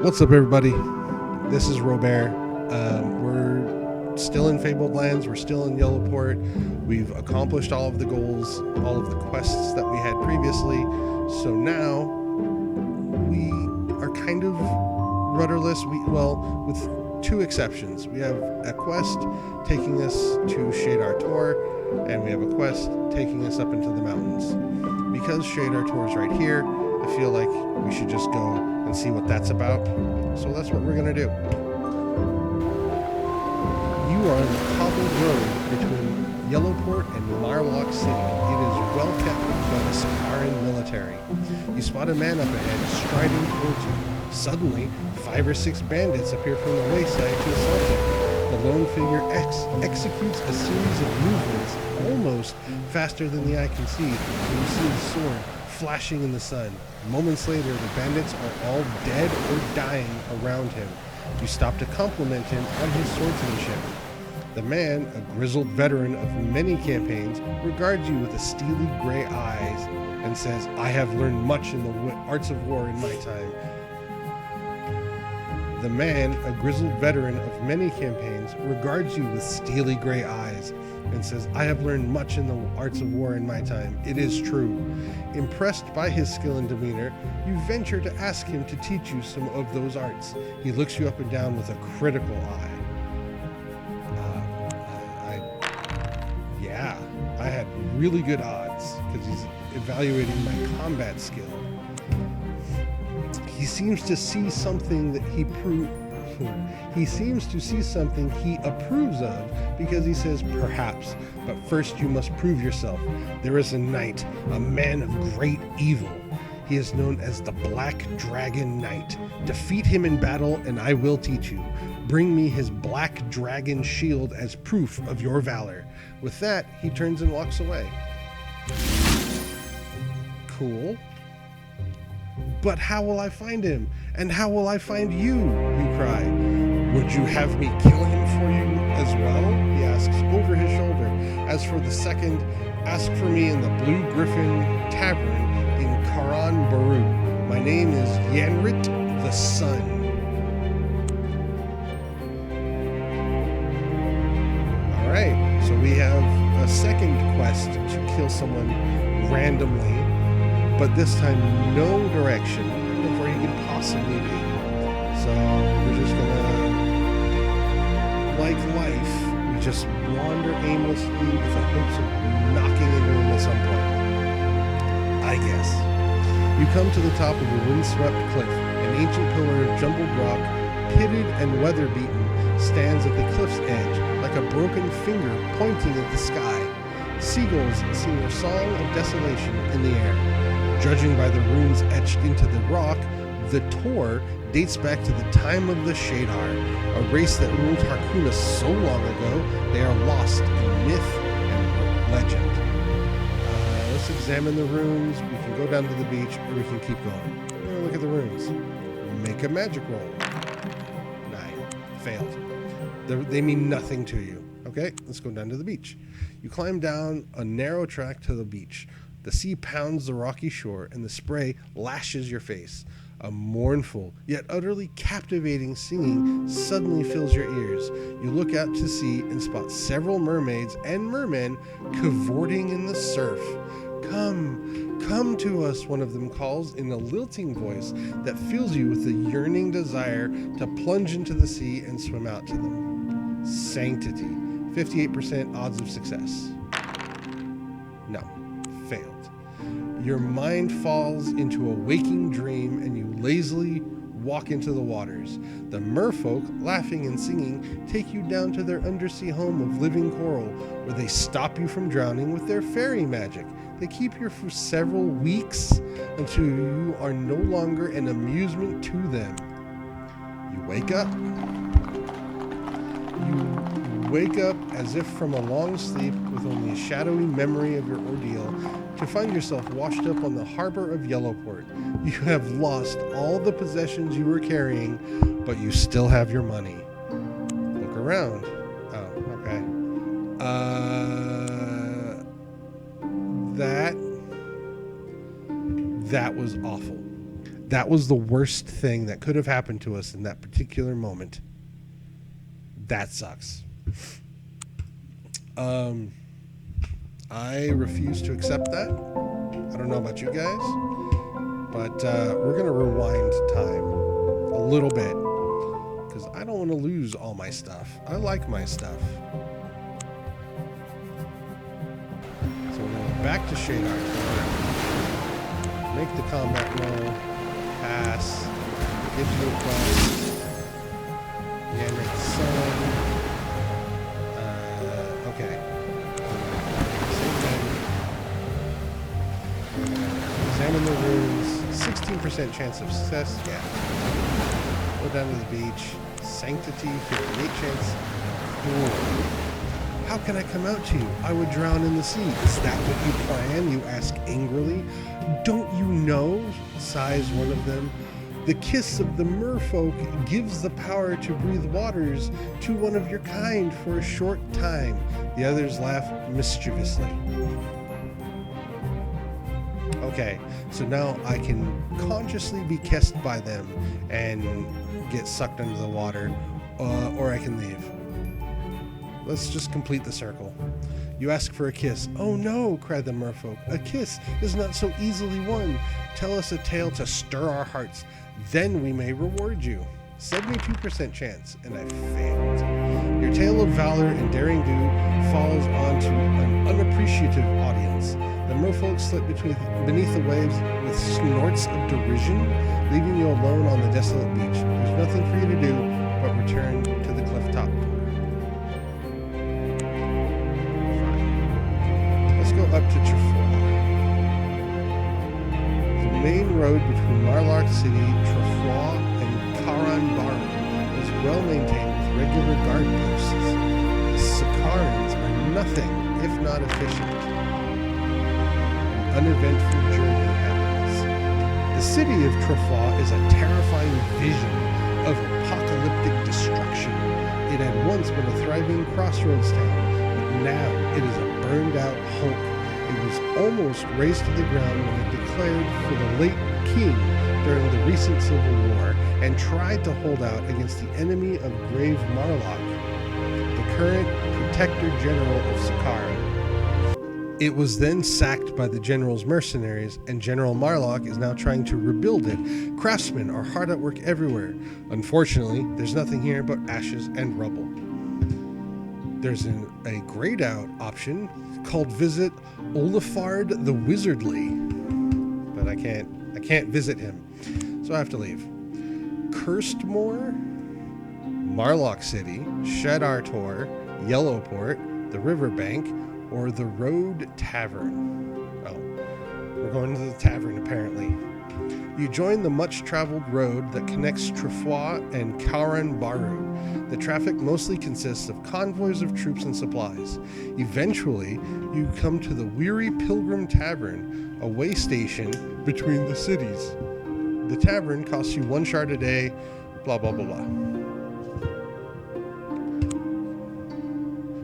What's up, everybody? This is Rho-Bear. We're still in Fabled Lands. We're still in Yellowport. We've accomplished all of the goals, all of the quests that we had previously. So now we are kind of rudderless. With two exceptions. We have a quest taking us to Shadar Tor, and we have a quest taking us up into the mountains. Because Shadar Tor is right here, I feel like we should just go and see what that's about. So that's what we're going to do. You are on the cobbled road between Yellowport and Marlock City. It is well kept by the Sakaran military. You spot a man up ahead striding towards you. Suddenly, 5 or 6 bandits appear from the wayside to assault him. The lone figure executes a series of movements almost faster than the eye can see, and you see his sword flashing in the sun. Moments later, the bandits are all dead or dying around him. You stop to compliment him on his swordsmanship. The man, a grizzled veteran of many campaigns, regards you with a steely gray eyes and says, "I have learned much in the arts of war in my time." The man, a grizzled veteran of many campaigns, regards you with steely gray eyes and says, "I have learned much in the arts of war in my time. It is true." Impressed by his skill and demeanor, you venture to ask him to teach you some of those arts. He looks you up and down with a critical eye. I had really good odds because he's evaluating my combat skill. He seems to see something that he approves of because he says, "Perhaps, but first you must prove yourself. There is a knight, a man of great evil. He is known as the Black Dragon Knight. Defeat him in battle and I will teach you. Bring me his black dragon shield as proof of your valor." With that, he turns and walks away. Cool. "But how will I find him? And how will I find you?" you cry. "Would you have me kill him for you as well?" he asks over his shoulder. "As for the second, ask for me in the Blue Griffin Tavern in Karan Baru. My name is Yanrit the Sun." Alright, so we have a second quest to kill someone randomly, but this time no direction of where he could possibly be. So we're just gonna, like life, we just wander aimlessly with the hopes of knocking into him at some point. I guess. You come to the top of a windswept cliff. An ancient pillar of jumbled rock, pitted and weather-beaten, stands at the cliff's edge like a broken finger pointing at the sky. Seagulls sing their song of desolation in the air. Judging by the runes etched into the rock, the Tor dates back to the time of the Shadar, a race that ruled Harkuna so long ago they are lost in myth and legend. Let's examine the runes. We can go down to the beach, or we can keep going. We're gonna look at the runes. Make a magic roll. 9. Failed. They mean nothing to you. Okay, let's go down to the beach. You climb down a narrow track to the beach. The sea pounds the rocky shore, and the spray lashes your face. A mournful, yet utterly captivating singing suddenly fills your ears. You look out to sea and spot several mermaids and mermen cavorting in the surf. Come to us," one of them calls in a lilting voice that fills you with a yearning desire to plunge into the sea and swim out to them. Sanctity. 58% odds of success. No. Failed. Your mind falls into a waking dream and you lazily walk into the waters. The merfolk, laughing and singing, take you down to their undersea home of living coral, where they stop you from drowning with their fairy magic. They keep you for several weeks until you are no longer an amusement to them. You wake up. As if from a long sleep with only a shadowy memory of your ordeal, to find yourself washed up on the harbor of Yellowport. You have lost all the possessions you were carrying, but you still have your money. Look around. Oh, okay. That was awful. That was the worst thing that could have happened to us in that particular moment. That sucks. I refuse to accept that. I don't know about you guys, but we're going to rewind time a little bit because I don't want to lose all my stuff. I like my stuff. So we're going to go back to Shadar. Make the combat roll. Pass. Gives you a quest. Yammer's Sun. Okay. Same thing. Examine the runes. 16% chance of success. Yeah. Go down to the beach. Sanctity. 58 chance. Cool. How can I come out to you? I would drown in the sea. Is that what you plan? You ask angrily. Don't you know? Sighs one of them. The kiss of the merfolk gives the power to breathe waters to one of your kind for a short time. The others laugh mischievously. Okay, so now I can consciously be kissed by them and get sucked under the water, or I can leave. Let's just complete the circle. You ask for a kiss. Oh no, cried the merfolk. A kiss is not so easily won. Tell us a tale to stir our hearts. Then we may reward you. 72% chance, and I failed. Your tale of valor and daring do falls onto an unappreciative audience. The merfolk slip beneath the waves with snorts of derision, leaving you alone on the desolate beach. There's nothing for you to do but return to the cliff top. Let's go up to Trefoil. The main road between Marlark City, Trefoil, and Karan-Baru is well maintained with regular guard posts. The Sakarans are nothing if not efficient. An uneventful journey happens. The city of Trefoil is a terrifying vision of apocalyptic destruction. It had once been a thriving crossroads town, but now it is a burned-out hulk. It was almost razed to the ground when it declared for the late king during the recent civil war and tried to hold out against the enemy of Grave Marlock, the current protector general of Sakara. It was then sacked by the general's mercenaries, and General Marlock is now trying to rebuild it. Craftsmen are hard at work everywhere. Unfortunately, there's nothing here but ashes and rubble. There's a grayed out option called Visit Olafard the Wizardly, but I can't visit him, so I have to leave. Kirstmoor, Marlock City, Shadar Tor, Yellowport, the Riverbank, or the Road Tavern. Oh, we're going to the tavern apparently. You join the much-traveled road that connects Trefoil and Karan-Baru. The traffic mostly consists of convoys of troops and supplies. Eventually, you come to the Weary Pilgrim Tavern, a way station between the cities. The tavern costs you 1 shard a day, blah, blah, blah, blah.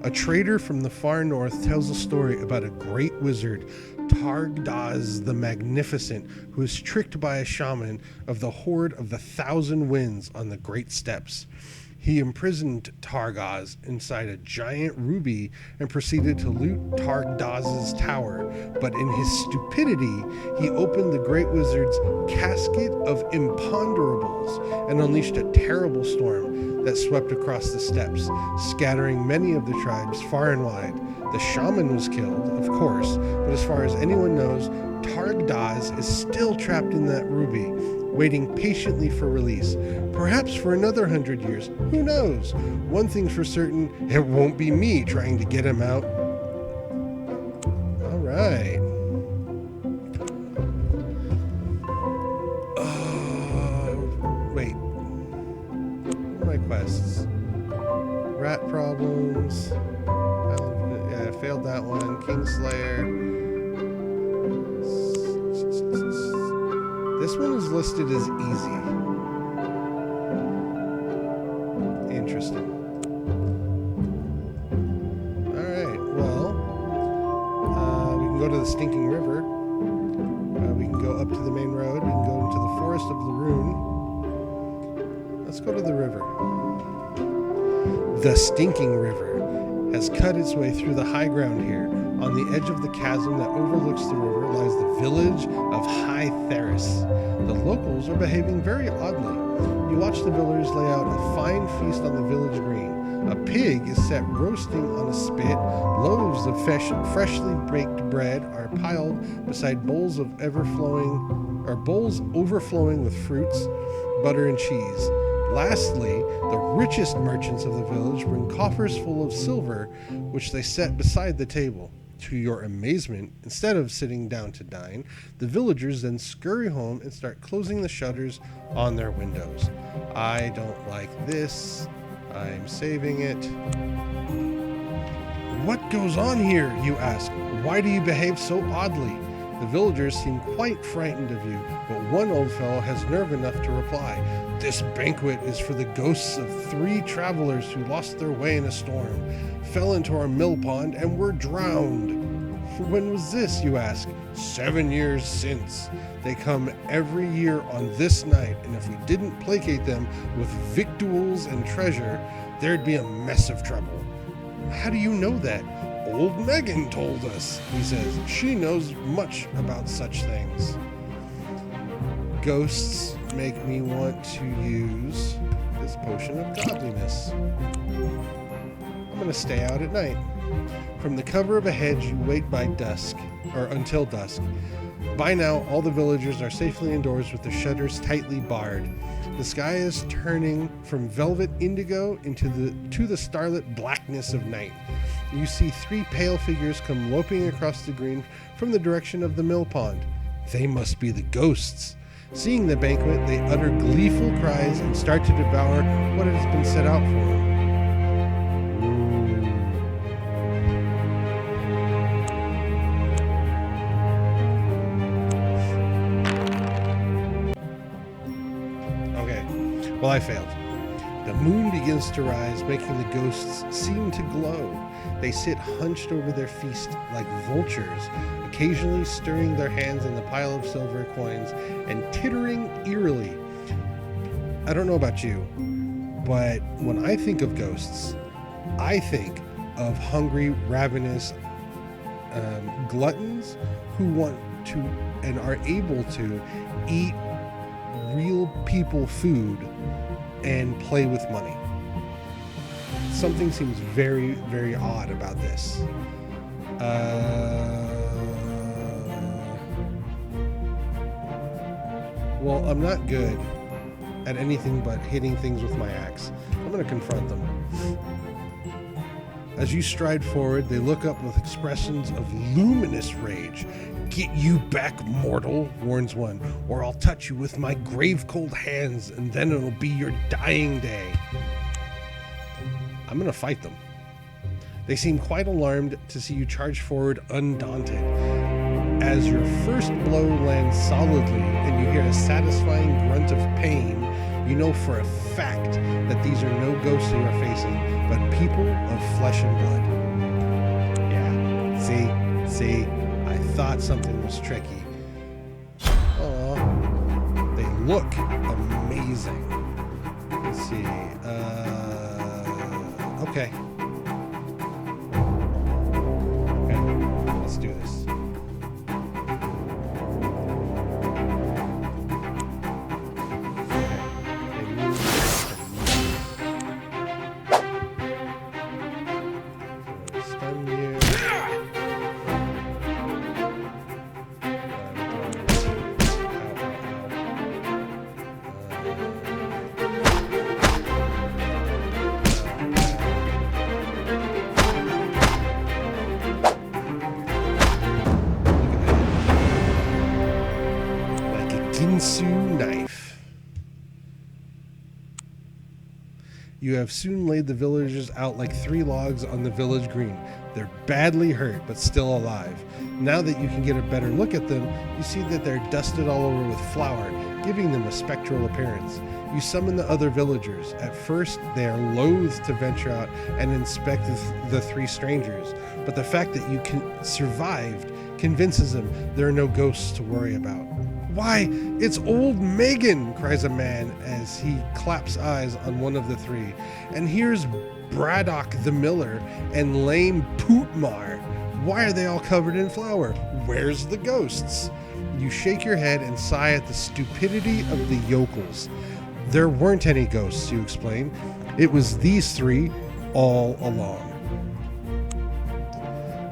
A trader from the far north tells a story about a great wizard, Targdaz the Magnificent, who is tricked by a shaman of the Horde of the Thousand Winds on the Great Steppes. He imprisoned Targaz inside a giant ruby and proceeded to loot Targdaz's tower, but in his stupidity, he opened the Great Wizard's Casket of Imponderables and unleashed a terrible storm that swept across the steppes, scattering many of the tribes far and wide. The shaman was killed, of course, but as far as anyone knows, Targdaz is still trapped in that ruby, waiting patiently for release. Perhaps for another 100 years. Who knows? One thing's for certain, it won't be me trying to get him out. All right. Wait. What are my quests? Rat problems. Yeah, I failed that one. Kingslayer. This one is listed as easy. Interesting. Alright, well, we can go to the Stinking River. We can go up to the main road. We can go into the Forest of Let's go to the river. The Stinking River has cut its way through the high ground here. On the edge of the chasm that overlooks the river lies the village of High Theris. The locals are behaving very oddly. You watch the villagers lay out a fine feast on the village green. A pig is set roasting on a spit. Loaves of freshly baked bread are piled beside bowls overflowing with fruits, butter, and cheese. Lastly, the richest merchants of the village bring coffers full of silver, which they set beside the table. To your amazement, instead of sitting down to dine, the villagers then scurry home and start closing the shutters on their windows. I don't like this. I'm saving it. What goes on here, you ask? Why do you behave so oddly? The villagers seem quite frightened of you, but one old fellow has nerve enough to reply, "This banquet is for the ghosts of 3 travelers who lost their way in a storm, fell into our mill pond, and were drowned." When was this, you ask? 7 years since. They come every year on this night, and if we didn't placate them with victuals and treasure, there'd be a mess of trouble. How do you know that? Old Megan told us, he says. She knows much about such things. Ghosts make me want to use this potion of godliness. I'm going to stay out at night. From the cover of a hedge, you wait until dusk. By now, all the villagers are safely indoors with the shutters tightly barred. The sky is turning from velvet indigo to the starlit blackness of night. You see 3 pale figures come loping across the green from the direction of the mill pond. They must be the ghosts. Seeing the banquet, they utter gleeful cries and start to devour what has been set out for them. Well, I failed. The moon begins to rise, making the ghosts seem to glow. They sit hunched over their feast like vultures, occasionally stirring their hands in the pile of silver coins and tittering eerily. I don't know about you, but when I think of ghosts, I think of hungry, ravenous gluttons who want to and are able to eat real people food and play with money. Something seems very, very odd about this. Well, I'm not good at anything but hitting things with my axe. I'm going to confront them. As you stride forward, they look up with expressions of luminous rage. "Get you back, mortal," warns one, "or I'll touch you with my grave-cold hands, and then it'll be your dying day." I'm going to fight them. They seem quite alarmed to see you charge forward undaunted. As your first blow lands solidly and you hear a satisfying grunt of pain, you know for a fact that these are no ghosts you are facing, but people of flesh and blood. Yeah, see, I thought something was tricky. Aw, they look amazing. Let's see, okay, let's do this. Knife. You have soon laid the villagers out like 3 logs on the village green. They're badly hurt, but still alive. Now that you can get a better look at them, you see that they're dusted all over with flour, giving them a spectral appearance. You summon the other villagers. At first, they are loath to venture out and inspect the 3 strangers, but the fact that you survived convinces them there are no ghosts to worry about. "Why, it's old Megan," cries a man as he claps eyes on one of the three. "And here's Braddock the miller and lame Pootmar. Why are they all covered in flour? Where's the ghosts?" You shake your head and sigh at the stupidity of the yokels. "There weren't any ghosts," you explain. "It was these three all along."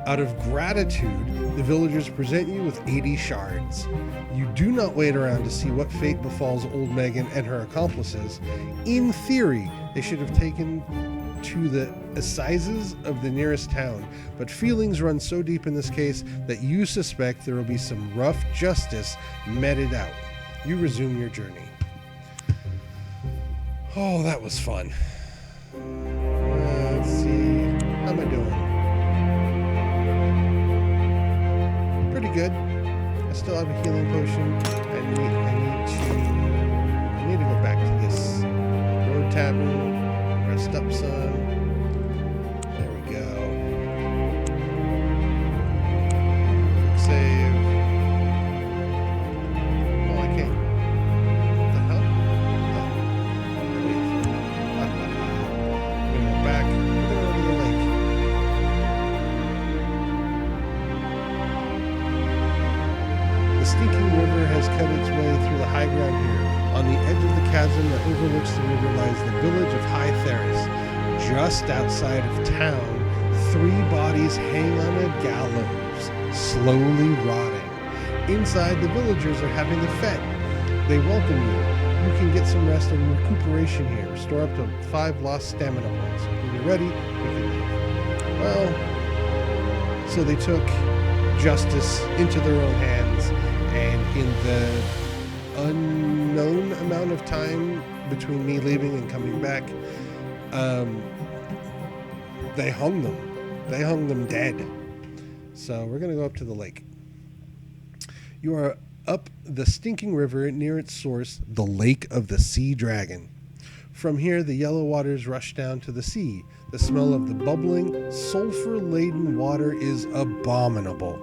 Out of gratitude, the villagers present you with 80 shards. You do not wait around to see what fate befalls old Megan and her accomplices. In theory, they should have taken to the assizes of the nearest town, but feelings run so deep in this case that you suspect there will be some rough justice meted out. You resume your journey. Oh, that was fun. Let's see. How am I doing? Pretty good. I still have a healing potion. I need to go back to this road tavern, rest up some. There we go. Quick save. Oh, I can't. What the hell? Oh. Leave. I'm gonna go back. We're gonna go to the lake. The stinking river has cut its way through the high ground here. On the edge of the chasm that overlooks the river lies the village of High Theris. Just outside of town, 3 bodies hang on a gallows, slowly rotting. Inside, the villagers are having a fete. They welcome you. You can get some rest and recuperation here. Restore up to 5 lost stamina points. When you're ready, you can leave. Well, so they took justice into their own hands, and in the unknown amount of time between me leaving and coming back, they hung them. They hung them dead. So we're going to go up to the lake. You are up the stinking river near its source, the Lake of the Sea Dragon. From here, the yellow waters rush down to the sea. The smell of the bubbling, sulfur-laden water is abominable.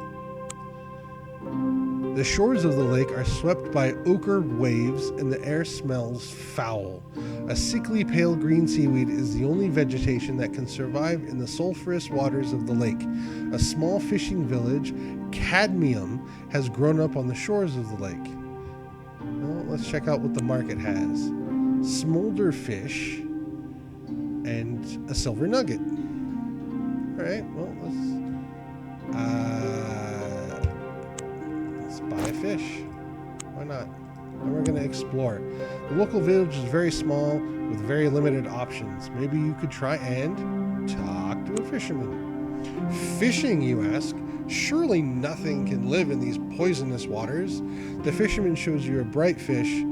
The shores of the lake are swept by ochre waves, and the air smells foul. A sickly pale green seaweed is the only vegetation that can survive in the sulphurous waters of the lake. A small fishing village, Cadmium, has grown up on the shores of the lake. Well, let's check out what the market has. Smolder fish and a silver nugget. All right, well, let's buy a fish. Why not? And we're going to explore. The local village is very small with very limited options. Maybe you could try and talk to a fisherman. Fishing, you ask? Surely nothing can live in these poisonous waters. The fisherman shows you a bright fish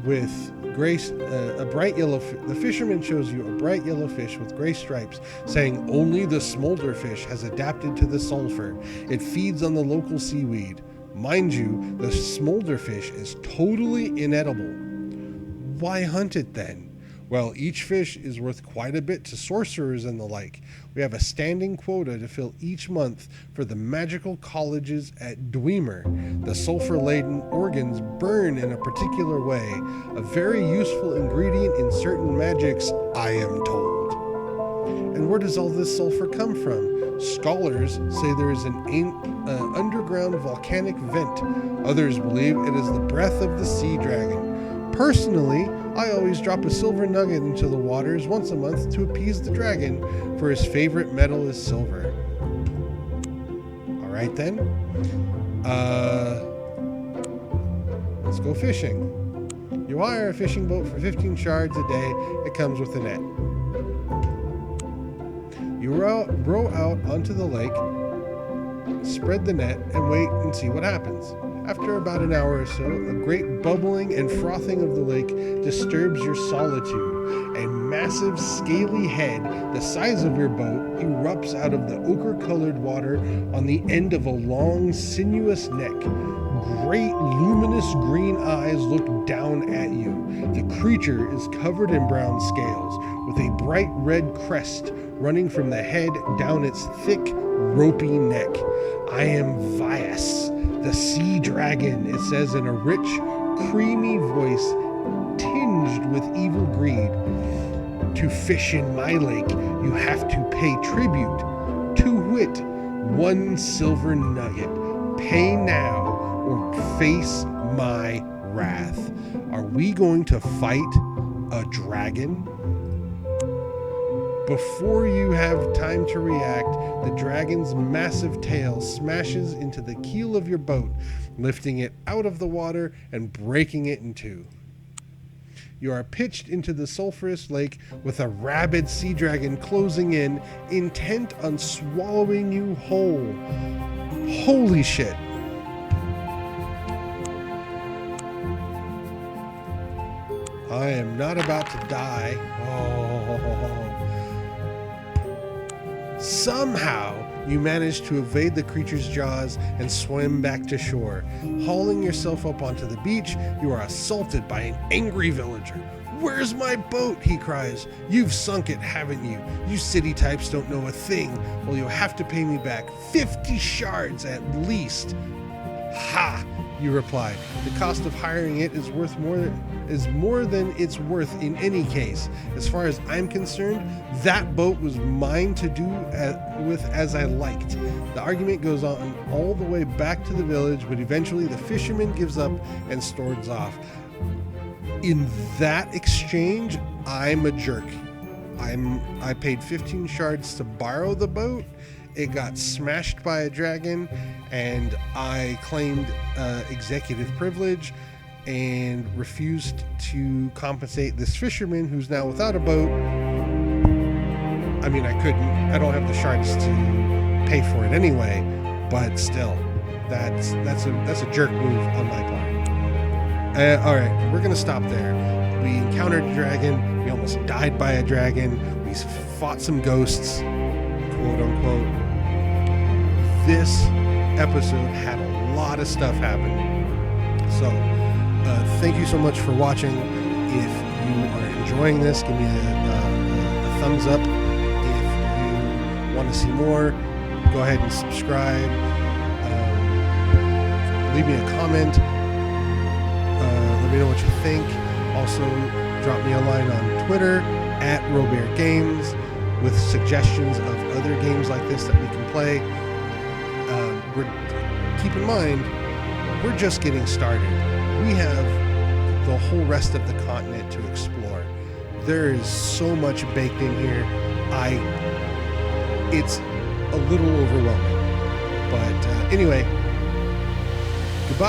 with gray, the fisherman shows you a bright yellow fish with gray stripes, saying only the smolder fish has adapted to the sulfur. It feeds on the local seaweed. Mind you, the smolder fish is totally inedible. Why hunt it then? Well, each fish is worth quite a bit to sorcerers and the like. We have a standing quota to fill each month for the magical colleges at Dwemer. The sulfur-laden organs burn in a particular way, a very useful ingredient in certain magics, I am told. And where does all this sulfur come from? Scholars say there is an underground volcanic vent. Others believe it is the breath of the sea dragon. Personally, I always drop a silver nugget into the waters once a month to appease the dragon, for his favorite metal is silver. Alright then. Let's go fishing. You hire a fishing boat for 15 shards a day. It comes with a net. You row out onto the lake, spread the net, and wait and see what happens. After about an hour or so, a great bubbling and frothing of the lake disturbs your solitude. A massive, scaly head, the size of your boat, erupts out of the ochre-colored water on the end of a long, sinuous neck. Great, luminous green eyes look down at you. The creature is covered in brown scales, with a bright red crest running from the head down its thick, ropey neck. I am Vias, The sea dragon, it says in a rich, creamy voice tinged with evil greed. To fish in my lake, you have to pay tribute. To wit, 1 silver nugget. Pay now or face my wrath. Are we going to fight a dragon? Before you have time to react, the dragon's massive tail smashes into the keel of your boat, lifting it out of the water and breaking it in two. You are pitched into the sulphurous lake with a rabid sea dragon closing in, intent on swallowing you whole. Holy shit. I am not about to die. Oh. Somehow, you manage to evade the creature's jaws and swim back to shore. Hauling yourself up onto the beach, you are assaulted by an angry villager. "Where's my boat?" he cries. "You've sunk it, haven't you? You city types don't know a thing. Well, you'll have to pay me back 50 shards at least." "Ha!" you reply. "The cost of hiring it is more than it's worth in any case. As far as I'm concerned, that boat was mine to do with as I liked." The argument goes on all the way back to the village, but eventually the fisherman gives up and storms off. In that exchange, I'm a jerk. I paid 15 shards to borrow the boat. It got smashed by a dragon, and I claimed executive privilege and refused to compensate this fisherman who's now without a boat. I mean, I couldn't. I don't have the shards to pay for it anyway, but still, that's a jerk move on my part. All right, we're gonna stop there. We encountered a dragon. We almost died by a dragon. We fought some ghosts, quote unquote. This episode had a lot of stuff happen. So, thank you so much for watching. If you are enjoying this, give me a thumbs up. If you want to see more, go ahead and subscribe. Leave me a comment. Let me know what you think. Also, drop me a line on Twitter at Rho-Bear Games with suggestions of other games like this that we can play. Keep in mind, we're just getting started. We have the whole rest of the continent to explore. There is so much baked in here. It's a little overwhelming. But anyway,